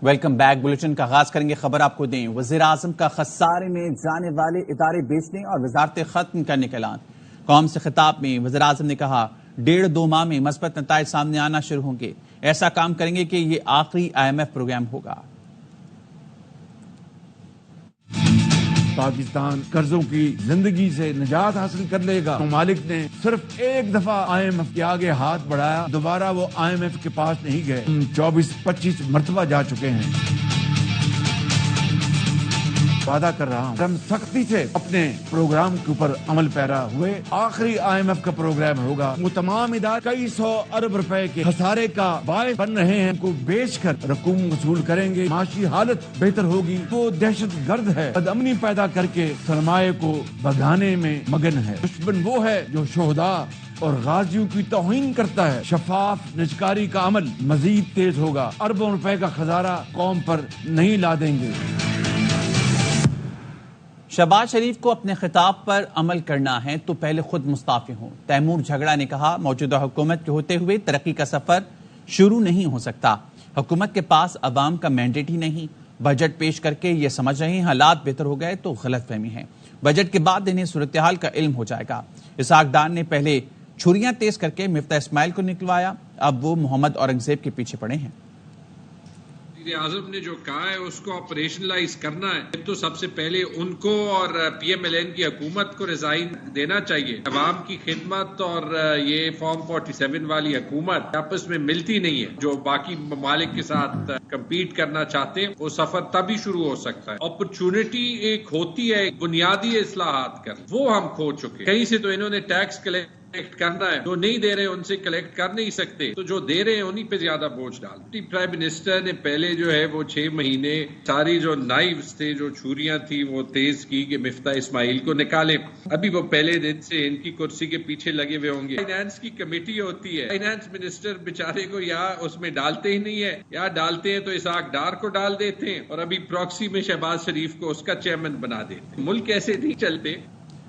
Welcome back bulletin کا آغاز کریں گے خبر آپ کو دیں وزیر اعظم کا خسارے میں جانے والے ادارے بیچنے اور وزارتیں ختم کرنے کا اعلان قوم سے خطاب میں وزیر اعظم نے کہا 1.5-2 ماہ میں مثبت نتائج سامنے آنا شروع ہوں گے ایسا کام کریں گے کہ یہ آخری IMF پروگرام ہوگا پاکستان قرضوں کی زندگی سے نجات حاصل کر لے گا ممالک نے صرف ایک دفعہ IMF کے آگے ہاتھ بڑھایا دوبارہ وہ IMF کے پاس نہیں گئے 24-25 مرتبہ جا چکے ہیں وعدہ کر رہا ہوں ہم سختی سے اپنے پروگرام کے اوپر عمل پیرا ہوئے آخری IMF کا پروگرام ہوگا وہ تمام ادارے کئی 100 ارب روپے کے خسارے کا باعث بن رہے ہیں کو بیچ کر رقوم وصول کریں گے معاشی حالت بہتر ہوگی وہ دہشت گرد ہے بد امنی پیدا کر کے سرمایہ کو بھگانے میں مگن ہے دشمن وہ ہے جو شہداء اور غازیوں کی توہین کرتا ہے شفاف نجکاری کا عمل مزید تیز ہوگا اربوں روپے کا خزانہ قوم پر نہیں لا دیں گے شہباز شریف کو اپنے خطاب پر عمل کرنا ہے تو پہلے خود مستعفی ہوں تیمور جھگڑا نے کہا موجودہ حکومت کے ہوتے ہوئے ترقی کا سفر شروع نہیں ہو سکتا حکومت کے پاس عوام کا مینڈیٹ ہی نہیں بجٹ پیش کر کے یہ سمجھ رہے ہیں حالات بہتر ہو گئے تو غلط فہمی ہے بجٹ کے بعد انہیں صورتحال کا علم ہو جائے گا اسحاق ڈار نے پہلے چھریاں تیز کر کے مفتاح اسماعیل کو نکلوایا اب وہ محمد اورنگزیب کے پیچھے پڑے ہیں وزیر اعظم نے جو کہا ہے اس کو آپریشنلائز کرنا ہے تو سب سے پہلے ان کو اور PMLN کی حکومت کو ریزائن دینا چاہیے عوام کی خدمت اور یہ فارم 47 والی حکومت آپس میں ملتی نہیں ہے جو باقی ممالک کے ساتھ کمپیٹ کرنا چاہتے ہیں وہ سفر تبھی شروع ہو سکتا ہے اپرچونٹی ایک ہوتی ہے بنیادی اصلاحات کر وہ ہم کھو چکے کہیں سے تو انہوں نے ٹیکس کلیکٹ کرنا ہے جو نہیں دے رہے ان سے کلیکٹ کر نہیں سکتے تو جو دے رہے ہیں انہی پہ زیادہ بوجھ ڈالتے پرائم منسٹر نے پہلے جو ہے وہ 6 مہینے ساری جو نائفز تھے جو چھریاں تھی وہ تیز کی کہ مفتاح اسماعیل کو نکالیں ابھی وہ پہلے دن سے ان کی کرسی کے پیچھے لگے ہوئے ہوں گے فائنانس کی کمیٹی ہوتی ہے فائنانس منسٹر بیچارے کو یا اس میں ڈالتے ہی نہیں ہے یا ڈالتے ہیں تو اسحاق ڈار کو ڈال دیتے ہیں اور ابھی پراکسی میں شہباز شریف کو اس کا چیئرمین بنا دیتے ملک ایسے نہیں چلتے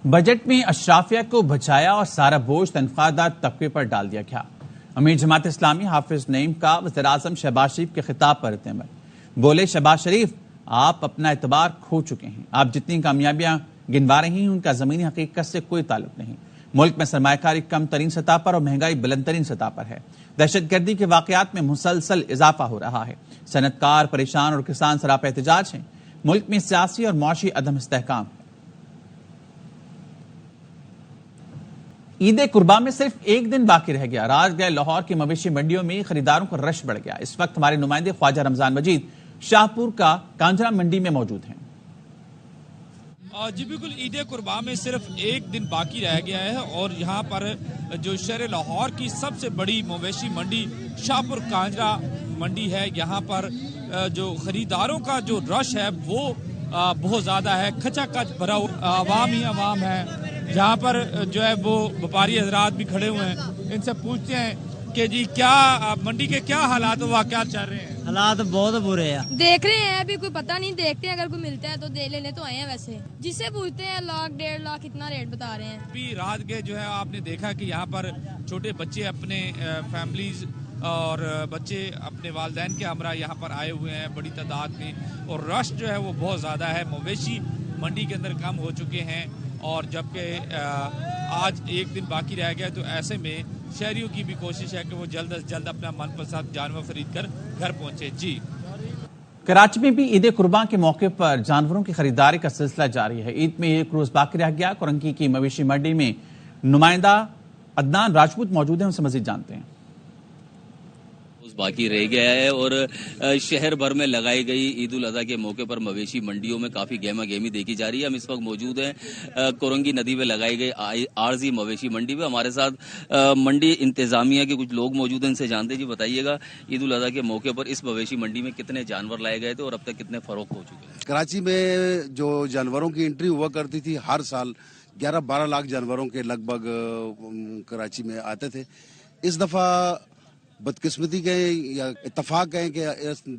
بجٹ میں اشرافیہ کو بچایا اور سارا بوجھ تنخواہ دار طبقے پر ڈال دیا گیا امیر جماعت اسلامی حافظ نعیم کا وزیر اعظم شہباز شریف کے خطاب پر رد عمل بولے شہباز شریف آپ اپنا اعتبار کھو چکے ہیں آپ جتنی کامیابیاں گنوا رہی ہیں ان کا زمینی حقیقت سے کوئی تعلق نہیں ملک میں سرمایہ کاری کم ترین سطح پر اور مہنگائی بلند ترین سطح پر ہے دہشت گردی کے واقعات میں مسلسل اضافہ ہو رہا ہے صنعت کار پریشان اور کسان سراپا احتجاج ہیں ملک میں سیاسی اور معاشی عدم استحکام ہے عید قربان میں صرف ایک دن باقی رہ گیا رات گئے لاہور کی مویشی منڈیوں میں خریداروں کا رش بڑھ گیا اس وقت ہمارے نمائندے خواجہ رمضان مجید شاہپور کا کانجرا منڈی میں موجود ہیں جی بالکل عید قربان میں صرف ایک دن باقی رہ گیا ہے اور یہاں پر جو شہر لاہور کی سب سے بڑی مویشی منڈی شاہپور کانجرا منڈی ہے یہاں پر جو خریداروں کا جو رش ہے وہ بہت زیادہ ہے کھچا کچ بھرا عوام ہی عوام ہے یہاں پر جو ہے وہ وپاری حضرات بھی کھڑے ہوئے ہیں ان سے پوچھتے ہیں کہ جی کیا منڈی کے کیا حالات و واقعات چل رہے ہیں حالات بہت برے ہیں دیکھ رہے ہیں ابھی کوئی پتہ نہیں دیکھتے ہیں اگر کوئی ملتا ہے تو دے لینے تو آئے ہیں ویسے جس سے پوچھتے ہیں 1,00,000 1.5 لاکھ اتنا ریٹ بتا رہے ہیں ابھی رات کے جو ہے آپ نے دیکھا کہ یہاں پر چھوٹے بچے اپنے فیملیز اور بچے اپنے والدین کے ہمراہ یہاں پر آئے ہوئے ہیں بڑی تعداد میں اور رش جو ہے وہ بہت زیادہ ہے مویشی منڈی کے اندر کم ہو چکے ہیں اور جبکہ آج ایک دن باقی رہ گیا تو ایسے میں شہریوں کی بھی کوشش ہے کہ وہ جلد از جلد اپنا من پسند جانور خرید کر گھر پہنچے جی کراچی میں بھی عید قربان کے موقع پر جانوروں کی خریداری کا سلسلہ جاری ہے عید میں ایک روز باقی رہ گیا کورنگی کی مویشی منڈی میں نمائندہ عدنان راجپوت موجود ہیں ان سے مزید جانتے ہیں باقی رہ گیا ہے اور شہر بھر میں لگائی گئی عید الاضحیٰ کے موقع پر مویشی منڈیوں میں کافی گہما گہمی دیکھی جا رہی ہے ہم اس وقت موجود ہیں کورنگی ندی پہ لگائی گئی عارضی مویشی منڈی پہ ہمارے ساتھ منڈی انتظامیہ کے کچھ لوگ موجود ہیں ان سے جانتے جی بتائیے گا عید الاضحیٰ کے موقع پر اس مویشی منڈی میں کتنے جانور لائے گئے تھے اور اب تک کتنے فروخت ہو چکے ہیں کراچی میں جو جانوروں کی انٹری ہوا کرتی تھی ہر سال 11-12 لاکھ جانوروں کے لگ بھگ کراچی میں آتے تھے اس دفعہ بدقسمتی کہیں یا اتفاق کہیں کہ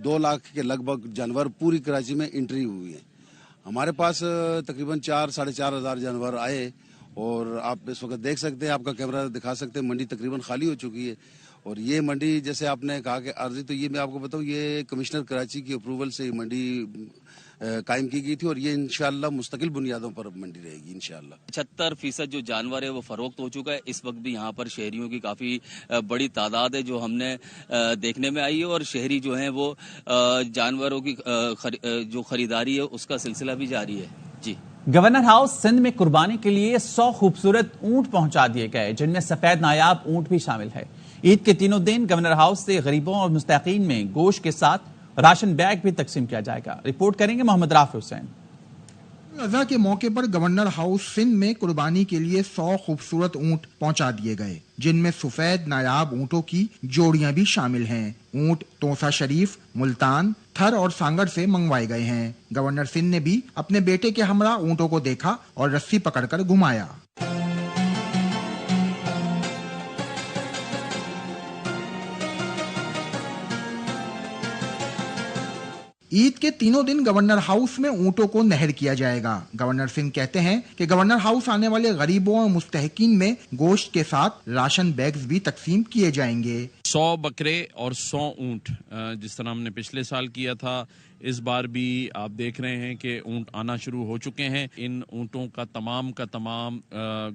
2 لاکھ کے لگ بھگ جانور پوری کراچی میں انٹری ہوئی ہیں ہمارے پاس تقریباً 4-4.5 ہزار جانور آئے اور آپ اس وقت دیکھ سکتے ہیں آپ کا کیمرہ دکھا سکتے ہیں منڈی تقریباً خالی ہو چکی ہے اور یہ منڈی جیسے آپ نے کہا کہ عارضی، تو یہ میں آپ کو بتاؤں یہ کمشنر کراچی کی اپروول سے یہ منڈی قائم کی گئی تھی اور یہ انشاءاللہ مستقل بنیادوں پر منڈی رہے گی انشاءاللہ۔ 75% جو جانور ہے وہ فروخت ہو چکا ہے۔ اس وقت بھی یہاں پر شہریوں کی کافی بڑی تعداد ہے جو ہم نے دیکھنے میں آئی ہے، اور شہری جو ہیں وہ جانوروں کی جو خریداری ہے اس کا سلسلہ بھی جاری ہے۔ جی، گورنر ہاؤس سندھ میں قربانی کے لیے 100 خوبصورت اونٹ پہنچا دیے گئے، جن میں سفید نایاب اونٹ بھی شامل ہے۔ عید کے تینوں دن گورنر ہاؤس سے غریبوں اور مستحقین میں گوشت کے ساتھ راشن بیگ بھی تقسیم کیا جائے گا۔ رپورٹ کریں گے محمد رافع حسین۔ اضحیٰ کے موقع پر گورنر ہاؤس سندھ میں قربانی کے لیے 100 خوبصورت اونٹ پہنچا دیے گئے، جن میں سفید نایاب اونٹوں کی جوڑیاں بھی شامل ہیں۔ اونٹ توسا شریف، ملتان، تھر اور سانگڑ سے منگوائے گئے ہیں۔ گورنر سندھ نے بھی اپنے بیٹے کے ہمراہ اونٹوں کو دیکھا اور رسی پکڑ کر گھمایا۔ عید کے تینوں دن گورنر ہاؤس میں اونٹوں کو نہر کیا جائے گا۔ گورنر سنگھ کہتے ہیں کہ گورنر ہاؤس آنے والے غریبوں اور مستحقین میں گوشت کے ساتھ راشن بیگز بھی تقسیم کیے جائیں گے۔ 100 بکرے اور 100 اونٹ، جس طرح ہم نے پچھلے سال کیا تھا، اس بار بھی آپ دیکھ رہے ہیں کہ اونٹ آنا شروع ہو چکے ہیں۔ ان اونٹوں کا تمام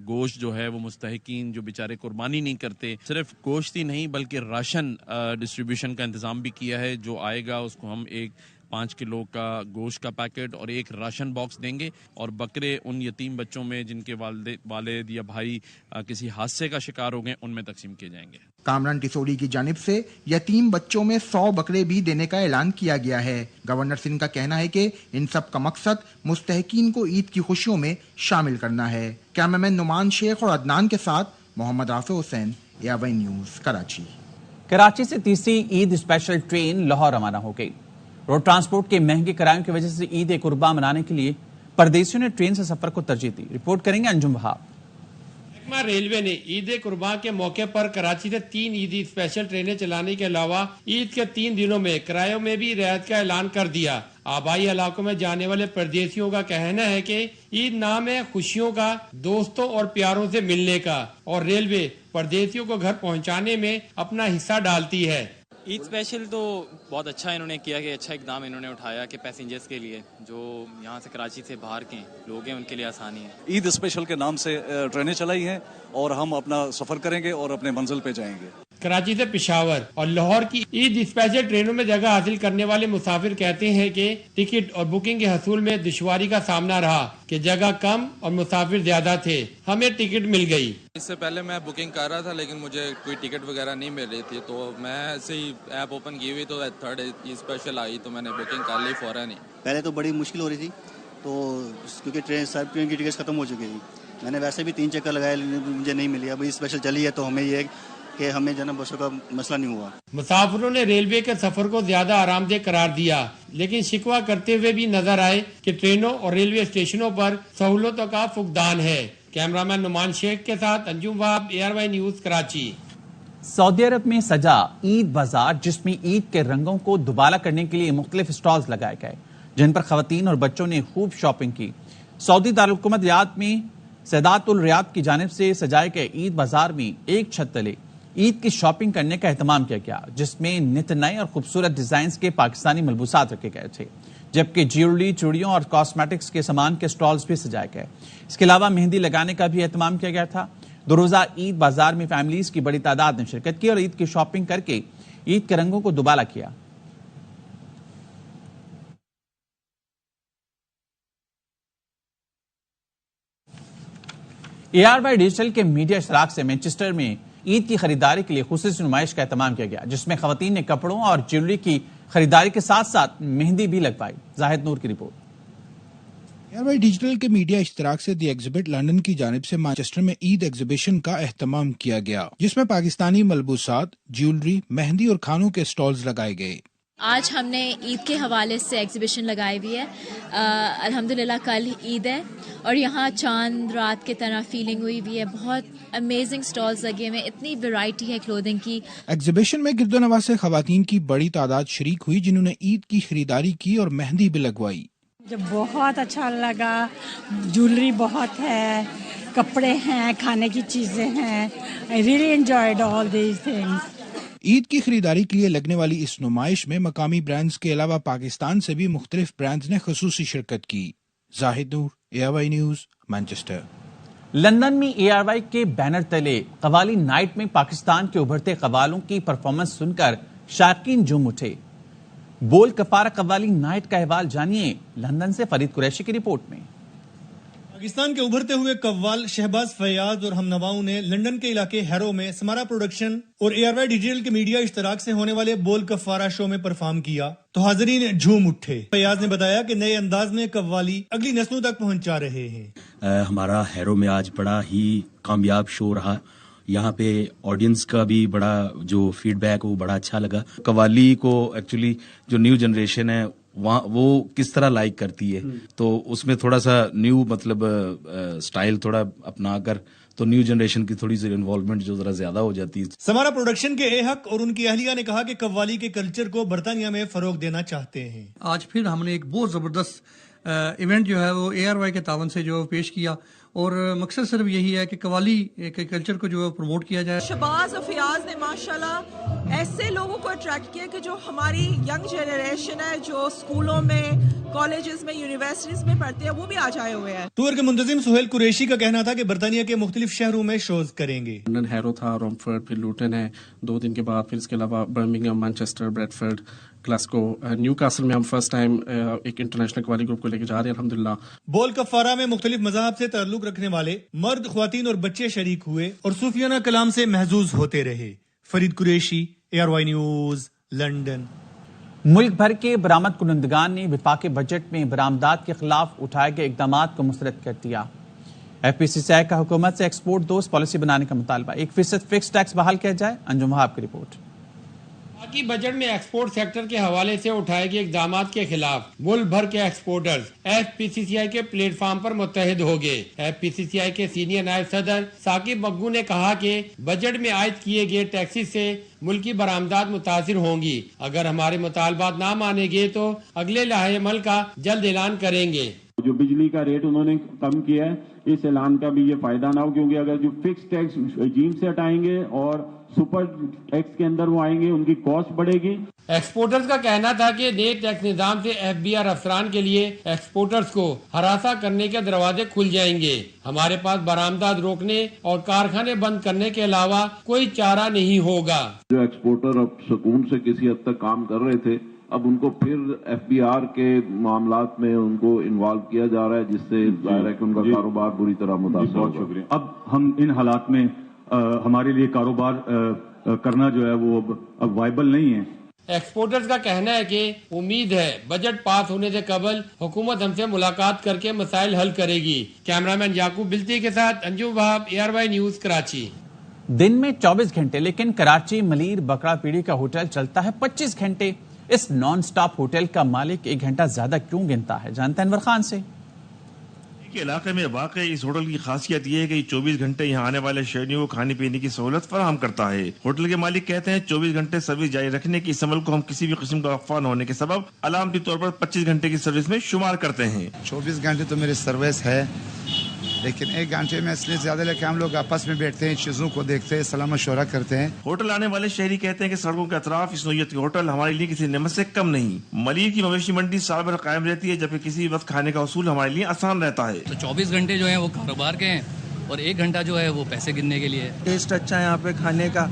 گوشت جو ہے وہ مستحقین جو بیچارے قربانی نہیں کرتے، صرف گوشت ہی نہیں بلکہ راشن ڈسٹریبیوشن کا انتظام بھی کیا ہے۔ جو آئے گا اس کو ہم 5 کلو کا گوشت کا پیکٹ اور 1 راشن باکس دیں گے، اور بکرے ان یتیم بچوں میں جن کے والد یا بھائی کسی حادثے کا شکار ہو گئے ان میں تقسیم کیے جائیں گے۔ کامران ٹسوری کی جانب سے یتیم بچوں میں 100 بکرے بھی دینے کا اعلان کیا گیا ہے۔ گورنر سنگھ کا کہنا ہے کہ ان سب کا مقصد مستحقین کو عید کی خوشیوں میں شامل کرنا ہے۔ کیمرامین نعمان شیخ اور عدنان کے ساتھ محمد رافع حسین، ARY نیوز، کراچی۔ کراچی سے تیسری عید اسپیشل ٹرین لاہور روانہ ہو گئی۔ روڈ ٹرانسپورٹ کے مہنگے کرایوں کی وجہ سے عید قربا منانے کے لیے پردیسیوں نے ٹرین سے سفر کو ترجیح دی۔ رپورٹ کریں گے انجم وہاب۔ محکمہ ریلوے نے عید قربان کے موقع پر کراچی سے 3 عیدی اسپیشل ٹرینیں چلانے کے علاوہ عید کے 3 دنوں میں کرایوں میں بھی رعایت کا اعلان کر دیا۔ آبائی علاقوں میں جانے والے پردیسیوں کا کہنا ہے کہ عید نام ہے خوشیوں کا، دوستوں اور پیاروں سے ملنے کا، اور ریلوے پردیسیوں کو گھر پہنچانے میں اپنا حصہ ڈالتی ہے۔ عید اسپیشل تو بہت اچھا انہوں نے کیا کہ اچھا اقدام انہوں نے اٹھایا کہ پیسنجرز کے لیے جو یہاں سے کراچی سے باہر کے لوگ ہیں ان کے لیے آسانی ہے۔ عید اسپیشل کے نام سے ٹرینیں چلائی ہیں اور ہم اپنا سفر کریں گے اور اپنے منزل پہ جائیں گے۔ کراچی سے پشاور اور لاہور کی عید اسپیشل ٹرینوں میں جگہ حاصل کرنے والے مسافر کہتے ہیں کہ ٹکٹ اور بکنگ کے حصول میں دشواری کا سامنا رہا کہ جگہ کم اور مسافر زیادہ تھے۔ ہمیں ٹکٹ مل گئی۔ اس سے پہلے میں بکنگ کر رہا تھا لیکن مجھے کوئی ٹکٹ وغیرہ نہیں مل رہی تھی، تو میں ایسے ہی ایپ اوپن کی ہوئی تو 3rd اسپیشل آئی تو میں نے بکنگ کر لی فوراً ہی۔ پہلے تو بڑی مشکل ہو رہی تھی تو کیونکہ سب ٹرین کی ٹکٹس ختم ہو چکی تھی، میں نے ویسے بھی 3 چکر لگائے مجھے نہیں ملی۔ اب اسپیشل چلی ہے تو ہمیں یہ کہ ہمیں جناب بسوں کا مسئلہ نہیں ہوا۔ مسافروں نے ریلوے کے سفر کو زیادہ آرام دہ قرار دیا، لیکن شکوہ کرتے ہوئے بھی نظر آئے کہ ٹرینوں اور ریلوے اسٹیشنوں پر سہولتوں کا فقدان ہے۔ کیمرامین نعمان شیخ کے ساتھ انجم وہاب، ARY نیوز، کراچی۔ سعودی عرب میں سجا عید بازار، جس میں عید کے رنگوں کو دوبالا کرنے کے لیے مختلف اسٹالز لگائے گئے، جن پر خواتین اور بچوں نے خوب شاپنگ کی۔ سعودی دارالحکومت ریاض میں سیدات الریاض کی جانب سے سجائے گئے عید بازار میں ایک چھت تلے عید کی شاپنگ کرنے کا اہتمام کیا گیا، جس میں نت نئے اور خوبصورت ڈیزائنز کے پاکستانی ملبوسات رکھے گئے تھے، جبکہ جیولری، چوڑیوں اور کاسمیٹکس کے سامان کے سٹالز بھی سجائے گئے۔ اس کے علاوہ مہندی لگانے کا بھی اہتمام کیا گیا تھا۔ 2 روزہ عید بازار میں فیملیز کی بڑی تعداد نے شرکت کی اور عید کی شاپنگ کر کے عید کے رنگوں کو دوبالا کیا۔ ARY ڈیجیٹل کے میڈیا اشتراک سے مانچسٹر میں عید کی خریداری کے لیے خصوصی نمائش کا اہتمام کیا گیا، جس میں خواتین نے کپڑوں اور جیولری کی خریداری کے ساتھ ساتھ مہندی بھی لگوائی۔ زاہد نور کی رپورٹ۔ ARY ڈیجیٹل کے میڈیا اشتراک سے دی ایگزیبٹ لندن کی جانب سے مانچسٹر میں عید ایگزیبیشن کا اہتمام کیا گیا، جس میں پاکستانی ملبوسات، جیولری، مہندی اور کھانوں کے سٹالز لگائے گئے۔ آج ہم نے عید کے حوالے سے ایگزیبیشن لگائی ہوئی ہے۔ الحمدللہ کل عید ہے اور یہاں چاند رات کی طرح فیلنگ ہوئی ہوئی ہے۔ بہت امیزنگ سٹالز لگے ہوئے ہیں، اتنی ویرائٹی ہے کلودنگ کی۔ ایگزیبیشن میں گرد و نواح سے خواتین کی بڑی تعداد شریک ہوئی، جنہوں نے عید کی خریداری کی اور مہندی بھی لگوائی۔ جب بہت اچھا لگا، جیولری بہت ہے، کپڑے ہیں، کھانے کی چیزیں ہیں۔ I really enjoyed all these things. عید کی خریداری کے لیے لگنے والی اس نمائش میں مقامی برانڈز کے علاوہ پاکستان سے بھی مختلف برانڈز نے خصوصی شرکت کی. زاہد نور، ARY نیوز، مانچسٹر. لندن میں ARY کے بینر تلے قوالی نائٹ میں پاکستان کے ابھرتے قوالوں کی پرفارمنس سن کر شائقین جھوم اٹھے. بول کفارہ قوالی نائٹ کا احوال جانیے لندن سے فرید قریشی کی رپورٹ میں. پاکستان کے ابھرتے ہوئے قوال شہباز فیاض اور ہم نواؤں نے لندن کے علاقے ہیرو میں سمارا پروڈکشن اور ARY ڈیجیٹل کے میڈیا اشتراک سے ہونے والے بول کفارہ شو میں پرفارم کیا تو حاضرین جھوم اٹھے. فیاض نے بتایا کہ نئے انداز میں قوالی اگلی نسلوں تک پہنچا رہے ہیں. ہمارا ہیرو میں آج بڑا ہی کامیاب شو رہا. یہاں پہ آڈینس کا بھی بڑا جو فیڈ بیک وہ بڑا اچھا لگا. قوالی کو ایکچولی جو نیو جنریشن ہے وہ کس طرح لائک کرتی ہے تو اس میں تھوڑا سا نیو مطلب سٹائل تھوڑا اپنا کر تو نیو جنریشن کی تھوڑی سی انوالومنٹ جو ذرا زیادہ ہو جاتی ہے. سمارا پروڈکشن کے حق اور ان کی اہلیہ نے کہا کہ قوالی کے کلچر کو برطانیہ میں فروغ دینا چاہتے ہیں. آج پھر ہم نے ایک بہت زبردست ایونٹ جو ہے وہ ARY کے تعاون سے جو پیش کیا اور مقصد صرف یہی ہے کہ قوالی کے کلچر کو جو پروموٹ کیا جائے. شہباز اور فیاض نے ماشاءاللہ ایسے لوگوں کو اٹریکٹ کیا کہ جو ہماری ینگ جنریشن ہے جو اسکولوں میں کالجز میں یونیورسٹیز میں پڑھتے ہیں وہ بھی آج آئے ہوئے ہیں. ٹور کے منتظم سہیل قریشی کا کہنا تھا کہ برطانیہ کے مختلف شہروں میں شوز کریں گے. لندن ہیرو تھا، رومفرڈ، پھر لوٹن ہے 2 دن کے بعد، پھر اس کے علاوہ Birmingham, Manchester, Bradford, Glasgow, new castle میں ہم فرسٹ ٹائم ایک انٹرنیشنل قوالی گروپ کو لے کے جا رہے ہیں الحمدللہ. بول کفارہ میں مختلف مذاہب سے تعلق رکھنے والے مرد، خواتین اور بچے شریک ہوئے اور صوفیانہ کلام سے محظوظ ہوتے رہے. Farid Qureshi, ARY news, London. ملک بھر کے برآمد کنندگان نے وفاقی بجٹ میں برآمدات کے خلاف اٹھائے گئے اقدامات کو مسترد کر دیا. FPCCI کا حکومت سے ایکسپورٹ دوست پالیسی بنانے کا مطالبہ. 1% فکس ٹیکس بحال کیا جائے. انجم وہاب کی رپورٹ. باقی بجٹ میں ایکسپورٹ سیکٹر کے حوالے سے اٹھائے گئے اقدامات کے خلاف ملک بھر کے ایکسپورٹرز FPCCI کے پلیٹ فارم پر متحد ہو گئے. FPCCI کے سینئر نائب صدر ثاقب مقبو نے کہا کہ بجٹ میں عائد کیے گئے ٹیکسز سے ملکی برآمدات متاثر ہوں گی. اگر ہمارے مطالبات نہ مانے گئے تو اگلے لائحہ عمل کا جلد اعلان کریں گے. جو بجلی کا ریٹ انہوں نے کم کیا ہے اس اعلان کا بھی یہ فائدہ نہ ہو، کیونکہ اگر جو فکس ٹیکس رجیم سے ہٹائیں گے اور سپر ٹیکس کے اندر وہ آئیں گے ان کی کاسٹ بڑھے گی. ایکسپورٹرز کا کہنا تھا کہ نئے ٹیکس نظام سے FBR افسران کے لیے ایکسپورٹرز کو ہراساں کرنے کے دروازے کھل جائیں گے. ہمارے پاس برآمدات روکنے اور کارخانے بند کرنے کے علاوہ کوئی چارہ نہیں ہوگا. جو ایکسپورٹر اب سکون سے کسی حد تک کام کر رہے تھے اب ان کو پھر FBR کے معاملات میں ان کو انوالو کیا جا رہا ہے جس سے ظاہر ہے کہ ان کا کاروبار بری طرح متاثر ہوگا. بہت شکریہ. اب ہم ان حالات میں ہمارے لیے کاروبار کرنا جو ہے وہ اب وائبل نہیں ہے. ایکسپورٹرز کا کہنا ہے کہ امید ہے بجٹ پاس ہونے سے قبل حکومت ہم سے ملاقات کر کے مسائل حل کرے گی. کیمرامین یعقوب بلتی کے ساتھ انجم وہاب، ARY نیوز، کراچی. دن میں 24 گھنٹے لیکن کراچی ملیر بکرا پیڑی کا ہوٹل چلتا ہے 25 گھنٹے. اس نان سٹاپ ہوٹل کا مالک 1 گھنٹہ زیادہ کیوں گنتا ہے، جانتے ہیں انور خان سے. کے علاقے میں واقع اس ہوٹل کی خاصیت یہ ہے کہ 24 گھنٹے یہاں آنے والے شہریوں کو کھانے پینے کی سہولت فراہم کرتا ہے. ہوٹل کے مالک کہتے ہیں 24 گھنٹے سروس جاری رکھنے کی اس عمل کو ہم کسی بھی قسم کا وقفہ نہ ہونے کے سبب علامتی طور پر 25 گھنٹے کی سروس میں شمار کرتے ہیں. 24 گھنٹے تو میری سروس ہے لیکن 1 گھنٹے میں اس لیے زیادہ لے کے ہم لوگ آپس میں بیٹھتے ہیں، چیزوں کو دیکھتے ہیں، سلام مشورہ کرتے ہیں. ہوٹل آنے والے شہری کہتے ہیں کہ سڑکوں کے اطراف اس نوعیت کے ہوٹل ہمارے لیے کسی نعمت سے کم نہیں. ملیر کی مویشی منڈی سال بھر قائم رہتی ہے جبکہ کسی وقت کھانے کا اصول ہمارے لیے آسان رہتا ہے. تو 24 گھنٹے جو ہیں وہ کاروبار کے ہیں اور 1 گھنٹہ جو ہے وہ پیسے گننے کے لیے. ٹیسٹ اچھا ہے یہاں پہ کھانے کا،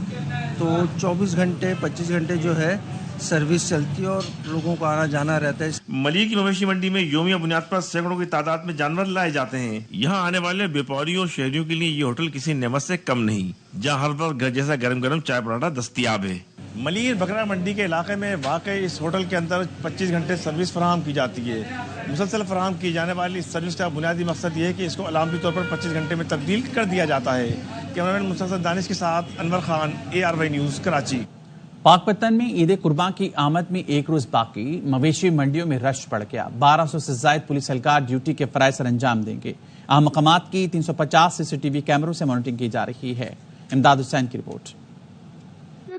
تو 24 گھنٹے 25 گھنٹے جو ہے سروس چلتی ہے اور لوگوں کو آنا جانا رہتا ہے. ملیر کی مویشی منڈی میں یومیہ بنیاد پر سینکڑوں کی تعداد میں جانور لائے جاتے ہیں. یہاں آنے والے بیپاریوں اور شہریوں کے لیے یہ ہوٹل کسی نعمت سے کم نہیں، جہاں ہر وقت گھر جیسا گرم گرم چائے پراٹھا دستیاب ہے. ملیر بکرا منڈی کے علاقے میں واقع اس ہوٹل کے اندر 25 گھنٹے سروس فراہم کی جاتی ہے. مسلسل فراہم کی جانے والی اس سروس کا بنیادی مقصد یہ ہے کہ اس کو علامتی طور پر 25 گھنٹے میں تبدیل کر دیا جاتا ہے. کیمرامین مسلسل دانش کے ساتھ انور خان، ARY نیوز، کراچی. پاک پتن میں عید قربان کی آمد میں 1 روز باقی، مویشی منڈیوں میں رش بڑھ گیا. 1200 سے زائد پولیس اہلکار ڈیوٹی کے فرائض سر انجام دیں گے. اہم مقامات کی 350 CCTV کیمروں سے مانیٹرنگ کی جا رہی ہے. امداد حسین کی رپورٹ.